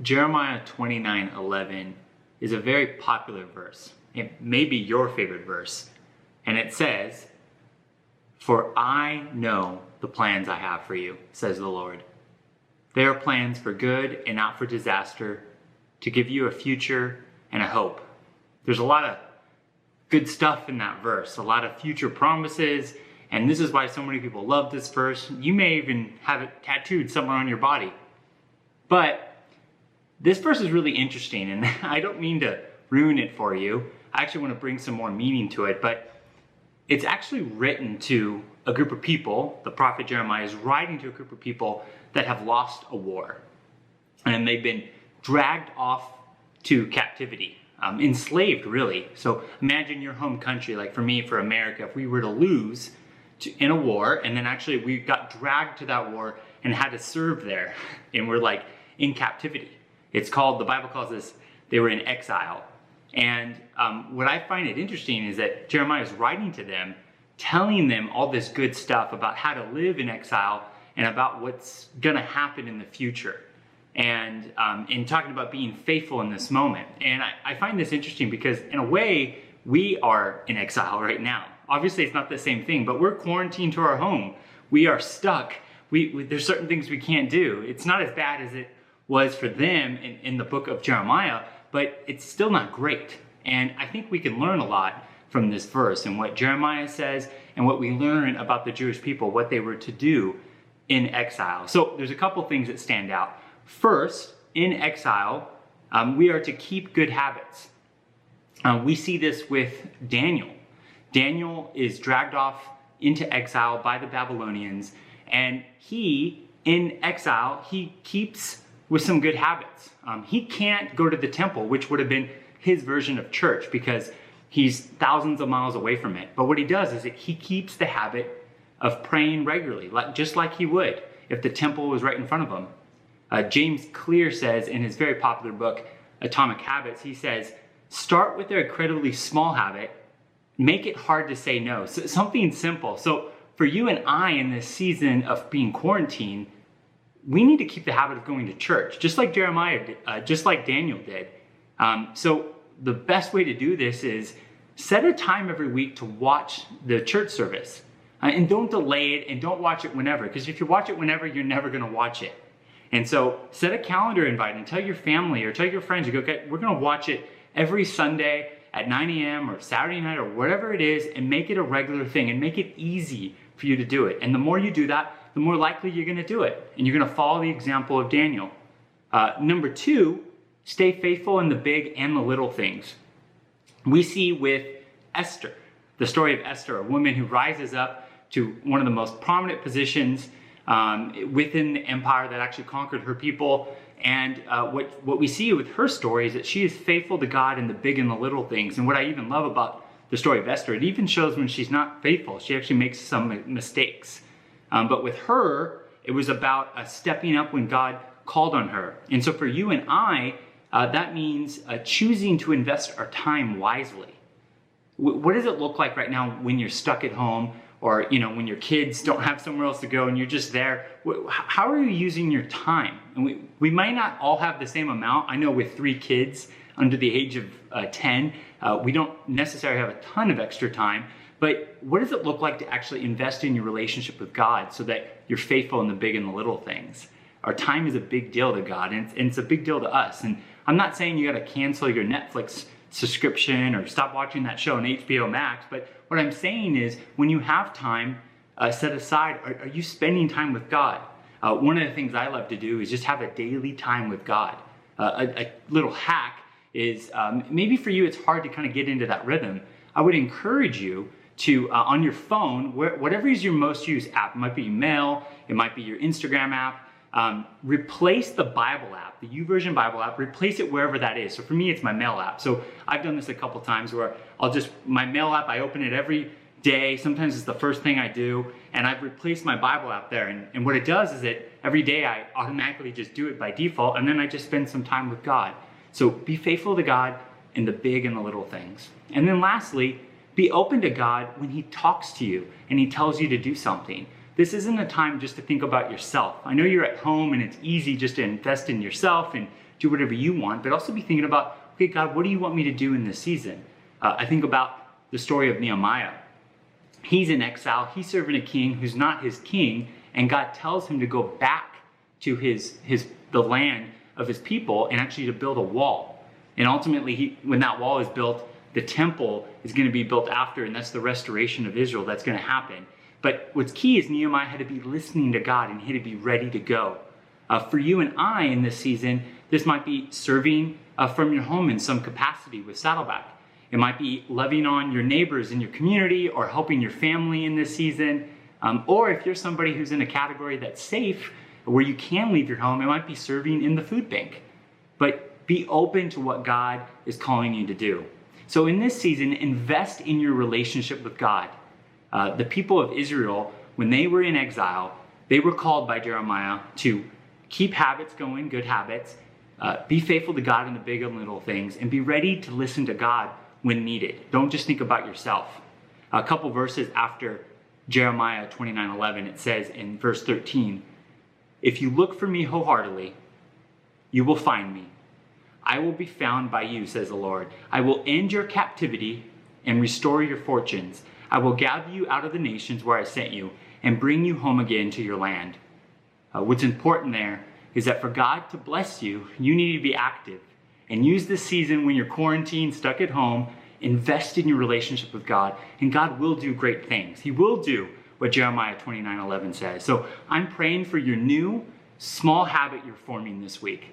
Jeremiah 29:11 is a very popular verse. It may be your favorite verse. And it says, "For I know the plans I have for you, says the Lord. They are plans for good and not for disaster, to give you a future and a hope." There's a lot of good stuff in that verse, a lot of future promises, and this is why so many people love this verse. You may even have it tattooed somewhere on your body. But this verse is really interesting, and I don't mean to ruin it for you. I actually want to bring some more meaning to it, but it's actually written to a group of people. The prophet Jeremiah is writing to a group of people that have lost a war, and they've been dragged off to captivity, enslaved really. So imagine your home country, like for me, for America, if we were to lose in a war, and then actually we got dragged to that war and had to serve there, and we're like in captivity. It's called, the Bible calls this, they were in exile. And what I find it interesting is that Jeremiah is writing to them, telling them all this good stuff about how to live in exile and about what's gonna happen in the future. And in talking about being faithful in this moment. And I find this interesting because in a way, we are in exile right now. Obviously it's not the same thing, but we're quarantined to our home. We are stuck. There's certain things we can't do. It's not as bad as it was for them in the book of Jeremiah, but it's still not great. And I think we can learn a lot from this verse and what Jeremiah says and what we learn about the Jewish people, what they were to do in exile. So there's a couple things that stand out. First, in exile, we are to keep good habits. We see this with Daniel. Daniel is dragged off into exile by the Babylonians, and he, in exile, he keeps with some good habits. He can't go to the temple, which would have been his version of church because he's thousands of miles away from it. But what he does is that he keeps the habit of praying regularly, just like he would if the temple was right in front of him. James Clear says in his very popular book, Atomic Habits, he says, start with an incredibly small habit, make it hard to say no. So something simple. So for you and I in this season of being quarantined, we need to keep the habit of going to church, just like Jeremiah did, just like Daniel did. So the best way to do this is set a time every week to watch the church service. And don't delay it and don't watch it whenever, because if you watch it whenever, you're never going to watch it. And so set a calendar invite and tell your family or tell your friends, you go, okay, we're going to watch it every Sunday at 9 a.m. or Saturday night or whatever it is, and make it a regular thing and make it easy for you to do it. And the more you do that, the more likely you're going to do it. And you're going to follow the example of Daniel. Number two, stay faithful in the big and the little things. We see with Esther, the story of Esther, a woman who rises up to one of the most prominent positions within the empire that actually conquered her people. And what we see with her story is that she is faithful to God in the big and the little things. And what I even love about the story of Esther, it even shows when she's not faithful. She actually makes some mistakes. But with her, it was about stepping up when God called on her. And so for you and I, that means choosing to invest our time wisely. What does it look like right now when you're stuck at home, or when your kids don't have somewhere else to go and you're just there? How are you using your time? And we might not all have the same amount. I know with 3 kids under the age of 10, we don't necessarily have a ton of extra time. But what does it look like to actually invest in your relationship with God so that you're faithful in the big and the little things? Our time is a big deal to God, and it's a big deal to us. And I'm not saying you got to cancel your Netflix subscription or stop watching that show on HBO Max, but what I'm saying is when you have time set aside, are you spending time with God? One of the things I love to do is just have a daily time with God. A little hack is, maybe for you it's hard to kind of get into that rhythm. I would encourage you to, on your phone, whatever is your most used app, it might be Mail, it might be your Instagram app, replace the Bible app, the YouVersion Bible app, replace it wherever that is. So for me, it's my Mail app. So I've done this a couple times where my Mail app, I open it every day. Sometimes it's the first thing I do, and I've replaced my Bible app there. And what it does is that every day I automatically just do it by default, and then I just spend some time with God. So be faithful to God in the big and the little things. And then lastly, be open to God when He talks to you and He tells you to do something. this isn't a time just to think about yourself. I know you're at home and it's easy just to invest in yourself and do whatever you want, but also be thinking about, okay, God, what do you want me to do in this season? I think about the story of Nehemiah. He's in exile. He's serving a king who's not his king, and God tells him to go back to the land of his people and actually to build a wall. And ultimately, when that wall is built, the temple is going to be built after, and that's the restoration of Israel that's going to happen. But what's key is Nehemiah had to be listening to God, and he had to be ready to go. For you and I in this season, this might be serving from your home in some capacity with Saddleback. It might be loving on your neighbors in your community or helping your family in this season. Or if you're somebody who's in a category that's safe, where you can leave your home, it might be serving in the food bank. But be open to what God is calling you to do. So in this season, invest in your relationship with God. The people of Israel, when they were in exile, they were called by Jeremiah to keep habits going, good habits, be faithful to God in the big and little things, and be ready to listen to God when needed. Don't just think about yourself. A couple verses after Jeremiah 29:11, it says in verse 13, "If you look for me wholeheartedly, you will find me. I will be found by you, says the Lord. I will end your captivity and restore your fortunes. I will gather you out of the nations where I sent you and bring you home again to your land." What's important there is that for God to bless you, you need to be active and use this season when you're quarantined, stuck at home, invest in your relationship with God, and God will do great things. He will do what Jeremiah 29:11 says. So I'm praying for your new small habit you're forming this week.